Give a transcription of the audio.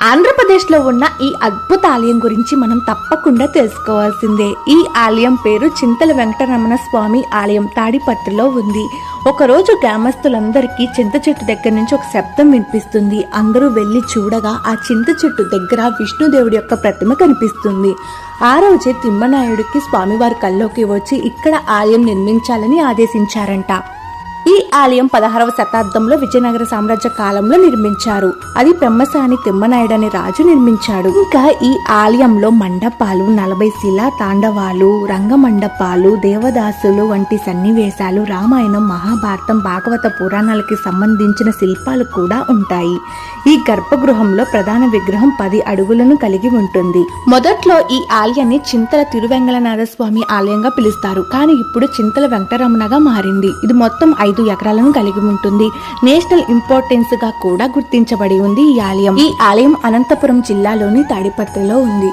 ఆంధ్రప్రదేశ్లో ఉన్న ఈ అద్భుత ఆలయం గురించి మనం తప్పకుండా తెలుసుకోవాల్సిందే. ఈ ఆలయం పేరు చింతల వెంకటరమణ స్వామి ఆలయం, తాడిపత్రిలో ఉంది. ఒకరోజు గ్రామస్తులందరికీ చింత చెట్టు దగ్గర నుంచి ఒక శబ్దం వినిపిస్తుంది. అందరూ వెళ్లి చూడగా ఆ చింత చెట్టు దగ్గర విష్ణుదేవుడి యొక్క ప్రతిమ కనిపిస్తుంది. ఆ రోజే తిమ్మనాయుడికి స్వామివారి కల్లోకి వచ్చి ఇక్కడ ఆలయం నిర్మించాలని ఆదేశించారంట. ఈ ఆలయం 16వ శతాబ్దంలో విజయనగర సామ్రాజ్య కాలంలో నిర్మించారు. అది పెమ్మసాని తిమ్మనాయుడు అనే రాజు నిర్మించాడు. ఇంకా ఈ ఆలయంలో మండపాలు, 40 శిలా తాండవాలు, రంగమండపాలు, దేవదాసులు వంటి సన్నివేశాలు, రామాయణం, మహాభారతం, భాగవత పురాణాలకి సంబంధించిన శిల్పాలు కూడా ఉంటాయి. ఈ గర్భగృహంలో ప్రధాన విగ్రహం 10 అడుగులను కలిగి ఉంటుంది. మొదట్లో ఈ ఆలయాన్ని చింతల తిరువెంగళనాథ స్వామి ఆలయంగా పిలుస్తారు. కానీ ఇప్పుడు చింతల వెంకటరమణగా మారింది. ఇది మొత్తం 5 ఎకరాలను కలిగి ఉంటుంది. నేషనల్ ఇంపార్టెన్స్ గా కూడా గుర్తించబడి ఉంది ఈ ఆలయం. ఈ ఆలయం అనంతపురం జిల్లాలోని తాడిపత్రిలో ఉంది.